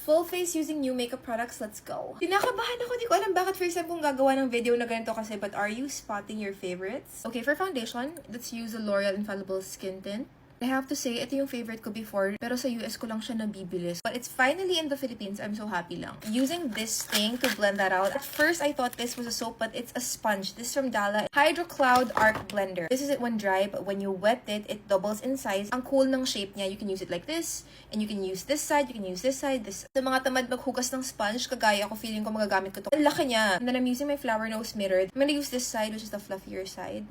Full face using new makeup products, let's go. Kinakabahan ako, di ko alam bakit first time kong gagawa ng video na ganito kasi, but are you spotting your favorites? Okay, for foundation, let's use the L'Oreal Infallible Skin Tint. I have to say, ito yung favorite ko before, pero sa US ko lang siya nabibilis. But it's finally in the Philippines, I'm so happy lang. Using this thing to blend that out. At first, I thought this was a soap, but it's a sponge. This is from Dala. Hydro Cloud Arc Blender. This is it when dry, but when you wet it, it doubles in size. Ang cool ng shape niya, you can use it like this, and you can use this side, you can use this side, this. Sa mga tamad maghugas ng sponge, kagaya ako, feeling ko magagamit ko to. Ang laki niya. And then I'm using my flower nose mirror. I'm gonna use this side, which is the fluffier side.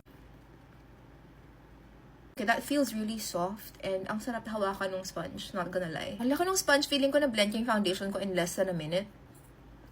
Okay, that feels really soft and ang sarap hawakan ng sponge, not gonna lie. Ang laki ng sponge, feeling ko na blend yung foundation ko in less than a minute.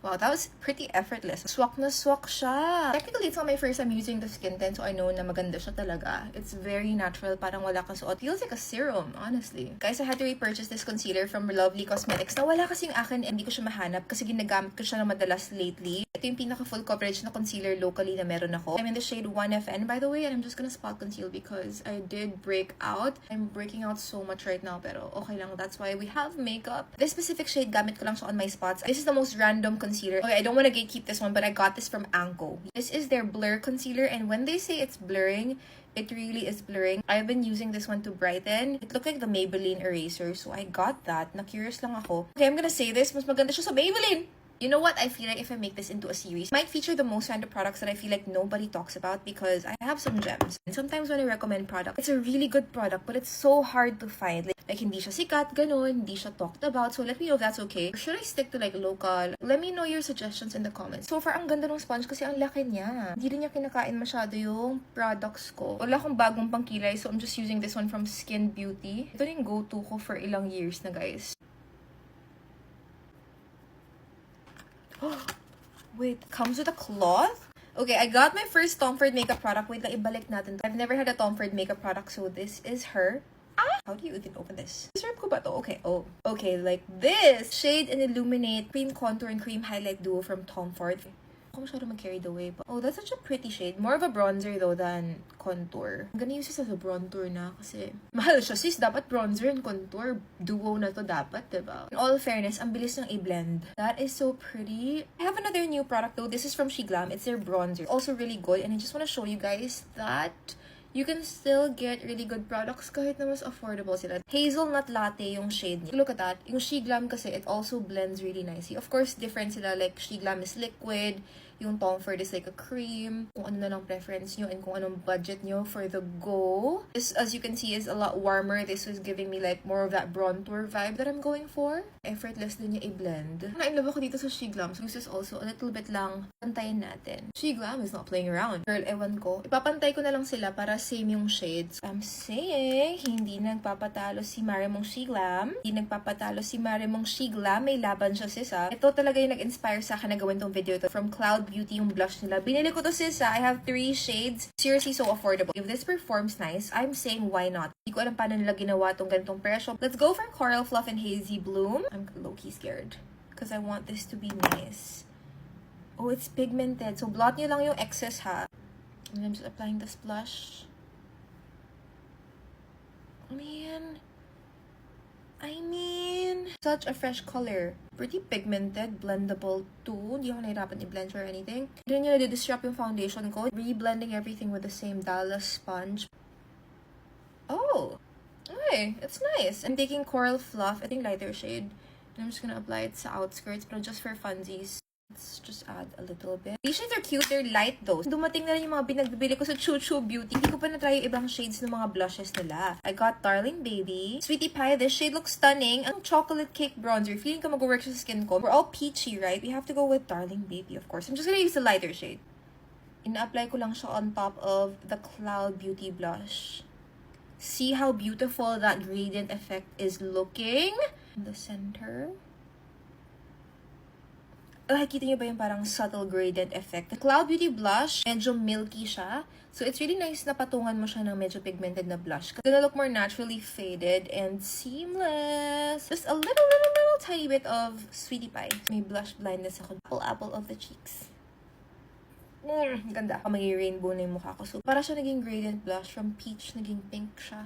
Wow, that was pretty effortless. Swak na swak siya. Technically, it's not my first time using the skin tint, so I know na maganda siya talaga. It's very natural, parang wala kasuot. Feels like a serum, honestly. Guys, I had to repurchase this concealer from Lovely Cosmetics na wala kasing akin, hindi ko siya mahanap kasi ginagamit ko siya na madalas lately. Ito yung pinaka full coverage na concealer locally na meron ako. I'm in the shade 1FN, by the way, and I'm just gonna spot conceal because I did break out. I'm breaking out so much right now, pero okay lang. That's why we have makeup. This specific shade, gamit ko lang siya on my spots. This is the most random concealer. Okay, I don't want to gatekeep this one, but I got this from Anko. This is their blur concealer, and when they say it's blurring, it really is blurring. I've been using this one to brighten. It looked like the Maybelline eraser, so I got that. Na-curious lang ako. Okay, I'm gonna say this. Mas maganda siya sa Maybelline! You know what? I feel like if I make this into a series, it might feature the most random products that I feel like nobody talks about because I have some gems. And sometimes when I recommend product, it's a really good product, but it's so hard to find. Like hindi siya sikat, ganon, hindi siya talked about. So let me know if that's okay. Or should I stick to like local? Let me know your suggestions in the comments. So far, ang ganda ng sponge kasi ang laki niya. Hindi rin niya kinakain masyado yung products ko. Wala akong bagong pangkilay, so I'm just using this one from Skin Beauty. Ito yung go-to ko for ilang years na, guys. Wait, comes with a cloth? Okay, I got my first Tom Ford makeup product. Wait, ibalik natin. I've never had a Tom Ford makeup product, so this is her. How do you even open this? Deserve ko ba to? Okay, oh. Okay, like this. Shade and Illuminate Cream Contour and Cream Highlight Duo from Tom Ford. Ako masyado mag-carry the way. But, oh, that's such a pretty shade. More of a bronzer though than contour. I'm gonna use this as a bronzer na kasi mahal siya. Sis, dapat bronzer and contour. Duo na to dapat, diba? In all fairness, ang bilis ng i-blend. That is so pretty. I have another new product though. This is from SheGlam. It's their bronzer. Also really good. And I just want to show you guys that you can still get really good products kahit na mas affordable sila. Hazelnut Latte yung shade niya. Look at that. Yung SheGlam kasi, it also blends really nicely. Of course, different sila. Like, SheGlam is liquid. Yung Tom Ford is like a cream. Kung ano na lang preference nyo and kung anong budget nyo for the go. This, as you can see, is a lot warmer. This was giving me like more of that bronzer vibe that I'm going for. Effortless din niya i-blend. Na-inlove ako dito sa SheGlam. So this is also a little bit lang. Pantayin natin. SheGlam is not playing around. Girl, ewan ko. Ipapantay ko na lang sila para same yung shades. I'm saying, hindi nagpapatalo si Marimong SheGlam. Hindi nagpapatalo si Marimong SheGlam. May laban siya, sis, ha. Ito talaga yung nag-inspire sa akin na gawin tong video ito. From Cloud Beauty yung blush nila. Binili ko to, sis, ha. I have 3 shades. Seriously, so affordable. If this performs nice, I'm saying why not? Hindi ko alam paano nila ginawa tong ganitong presyo. Let's go for Coral Fluff and Hazy Bloom. I'm low-key scared because I want this to be nice. Oh, it's pigmented. So, blot nyo lang yung excess, ha. And I'm just applying this blush. I mean, such a fresh color. Pretty pigmented, blendable too. Hindi ako nahirapan i-blend or anything. Hindi nyo na-disrupt yung foundation ko. Reblending everything with the same Dallas sponge. Oh! Okay, it's nice. I'm taking Coral Fluff, I think lighter shade. And I'm just gonna apply it sa outskirts, pero just for funsies. Let's just add a little bit. These shades are cute. They're light though. Dumating na rin yung mga binagbili ko sa Choo Choo Beauty. Hindi ko pa na-try yung ibang shades ng mga blushes nila. I got Darling Baby. Sweetie Pie. This shade looks stunning. Ang chocolate cake bronzer. Feeling ko mag-work sa skin ko. We're all peachy, right? We have to go with Darling Baby, of course. I'm just gonna use the lighter shade. Ina-apply ko lang siya on top of the Cloud Beauty blush. See how beautiful that gradient effect is looking? In the center. Kita niyo ba yung parang subtle gradient effect? The Cloud Beauty blush, medyo milky siya. So, it's really nice na patungan mo siya ng medyo pigmented na blush. It's gonna look more naturally faded and seamless. Just a little tiny bit of Sweetie Pie. May blush blindness ako. Apple of the cheeks. Ganda. May rainbow na yung mukha ko. So, para siya naging gradient blush. From peach, naging pink siya.